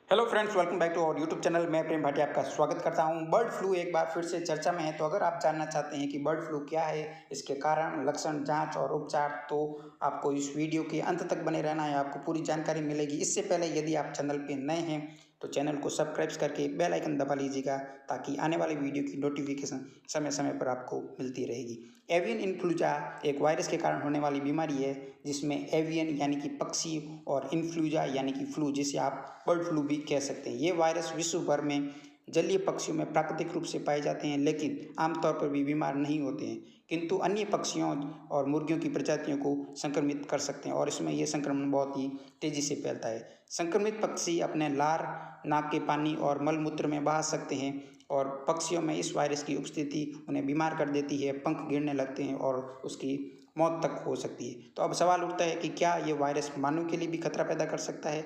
Hello friends, welcome back to our YouTube channel. मैं प्रेम भाटिया आपका स्वागत करता हूं। बर्ड फ्लू एक बार फिर से चर्चा में है। तो अगर आप जानना चाहते हैं कि बर्ड फ्लू क्या है, इसके कारण, लक्षण, जांच और उपचार, तो आपको इस वीडियो के अंत तक बने रहना है। आपको पूरी जानकारी मिलेगी। इससे पहले यदि आप चैनल पे नए हैं तो चैनल को सब्सक्राइब करके बेल आइकन दबा लीजिएगा, ताकि आने वाले वीडियो की नोटिफिकेशन समय समय पर आपको मिलती रहेगी। एवियन इन्फ्लूजा एक वायरस के कारण होने वाली बीमारी है, जिसमें एवियन यानी कि पक्षी और इन्फ्लूजा यानी कि फ्लू, जिसे आप बर्ड फ्लू भी कह सकते हैं। ये वायरस विश्व भर में जलीय पक्षियों में प्राकृतिक रूप से पाए जाते हैं, लेकिन आमतौर पर भी बीमार नहीं होते हैं, किंतु अन्य पक्षियों और मुर्गियों की प्रजातियों को संक्रमित कर सकते हैं और इसमें यह संक्रमण बहुत ही तेजी से फैलता है। संक्रमित पक्षी अपने लार, नाक के पानी और मल मूत्र में बहा सकते हैं और पक्षियों में इस वायरस की उपस्थिति उन्हें बीमार कर देती है, पंख गिरने लगते हैं और उसकी मौत तक हो सकती है। तो अब सवाल उठता है कि क्या ये वायरस मानव के लिए भी खतरा पैदा कर सकता है?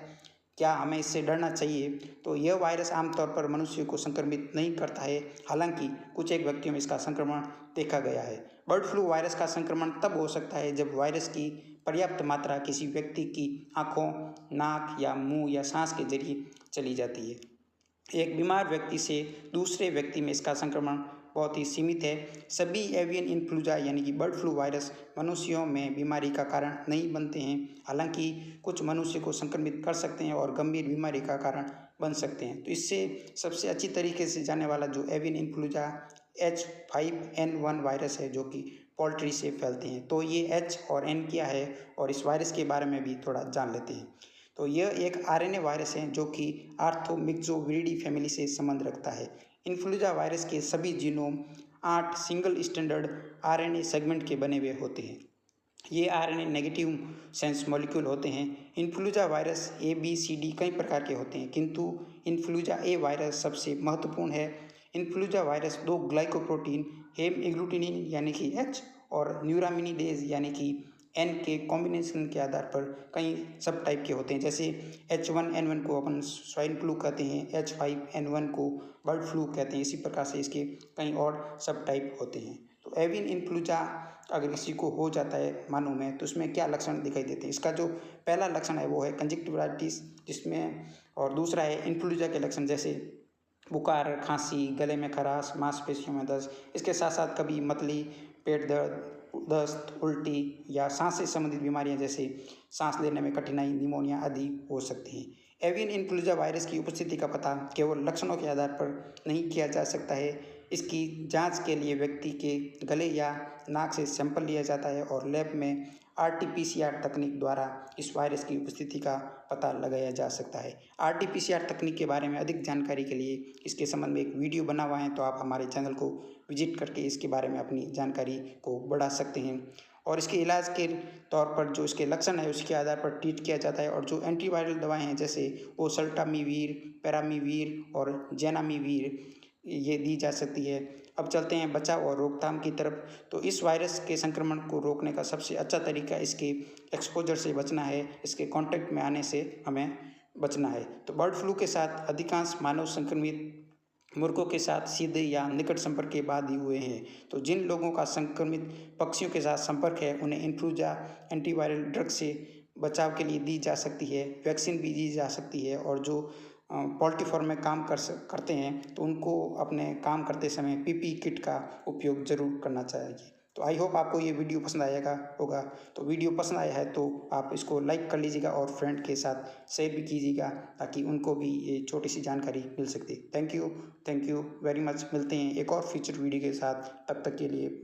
क्या हमें इससे डरना चाहिए? तो यह वायरस आमतौर पर मनुष्य को संक्रमित नहीं करता है, हालांकि कुछ एक व्यक्तियों में इसका संक्रमण देखा गया है। बर्ड फ्लू वायरस का संक्रमण तब हो सकता है जब वायरस की पर्याप्त मात्रा किसी व्यक्ति की आँखों, नाक या मुंह या सांस के जरिए चली जाती है। एक बीमार व्यक्ति से दूसरे व्यक्ति में इसका संक्रमण बहुत ही सीमित है। सभी एवियन इन्फ्लूजा यानी कि बर्ड फ्लू वायरस मनुष्यों में बीमारी का कारण नहीं बनते हैं, हालांकि कुछ मनुष्य को संक्रमित कर सकते हैं और गंभीर बीमारी का कारण बन सकते हैं। तो इससे सबसे अच्छी तरीके से जाने वाला जो एवियन इन्फ्लूजा H5N1 वायरस है, जो कि पोल्ट्री से फैलते हैं। तो ये H और N क्या है और इस वायरस के बारे में भी थोड़ा जान लेते हैं। तो यह एक आरएनए वायरस है जो कि आर्थोमिक्सोविरिडी फैमिली से संबंध रखता है। इन्फ्लूजा वायरस के सभी genome 8 single standard RNA segment के बने हुए होते हैं। ये आरएनए नेगेटिव सेंस मॉलिक्यूल होते हैं। इन्फ्लूजा वायरस ABCD कई प्रकार के होते हैं, किंतु इन्फ्लूजा ए वायरस सबसे महत्वपूर्ण है। इन्फ्लूजा वायरस दो ग्लाइकोप्रोटीन हेमएग्लूटिनिन यानी कि H और न्यूरामिनिडेज यानी कि N के कॉम्बिनेशन के आधार पर कई सब टाइप के होते हैं। जैसे H1N1 को अपन स्वाइन फ्लू कहते हैं, H5N1 को बर्ड फ्लू कहते हैं। इसी प्रकार से इसके कई और सब टाइप होते हैं। तो एवियन इन्फ्लूजा अगर किसी को हो जाता है मानव में, तो उसमें क्या लक्षण दिखाई देते हैं? इसका जो पहला लक्षण है वो है कंजक्टिवाइटिस, जिसमें, और दूसरा है इन्फ्लूजा के लक्षण जैसे बुखार, खांसी, गले में खराश, मांसपेशियों में दर्द। इसके साथ साथ कभी मतली, पेट दर्द, दस्त, उल्टी या सांस से संबंधित बीमारियां जैसे सांस लेने में कठिनाई, निमोनिया आदि हो सकती हैं। एवियन इन्फ्लूजा वायरस की उपस्थिति का पता केवल लक्षणों के आधार पर नहीं किया जा सकता है। इसकी जांच के लिए व्यक्ति के गले या नाक से सैंपल लिया जाता है और लैब में RT-PCR तकनीक द्वारा इस वायरस की उपस्थिति का पता लगाया जा सकता है। RT-PCR तकनीक के बारे में अधिक जानकारी के लिए इसके संबंध में एक वीडियो बना हुआ है, तो आप हमारे चैनल को विजिट करके इसके बारे में अपनी जानकारी को बढ़ा सकते हैं। और इसके इलाज के तौर पर जो इसके लक्षण है उसके आधार पर ट्रीट किया जाता है। और जो एंटीवायरल दवाएं हैं जैसे ओसल्टामिवीर, पैरामीवीर और जेनामिवीर, ये दी जा सकती है। अब चलते हैं बचाव और रोकथाम की तरफ। तो इस वायरस के संक्रमण को रोकने का सबसे अच्छा तरीका इसके एक्सपोजर से बचना है, इसके कांटेक्ट में आने से हमें बचना है। तो बर्ड फ्लू के साथ अधिकांश मानव संक्रमित मुर्गों के साथ सीधे या निकट संपर्क के बाद ही हुए हैं। तो जिन लोगों का संक्रमित पक्षियों के साथ संपर्क है, उन्हें इन्फ्लूजा एंटीवायरल ड्रग से बचाव के लिए दी जा सकती है, वैक्सीन भी दी जा सकती है। और जो पोल्ट्री फार्म में काम करते हैं, तो उनको अपने काम करते समय PPE किट का उपयोग ज़रूर करना चाहिए। तो आई होप आपको ये वीडियो पसंद आएगा होगा। तो वीडियो पसंद आया है तो आप इसको लाइक कर लीजिएगा और फ्रेंड के साथ शेयर भी कीजिएगा, ताकि उनको भी ये छोटी सी जानकारी मिल सकती है। Thank you very much. मिलते हैं एक और फ्यूचर वीडियो के साथ, तब तक के लिए।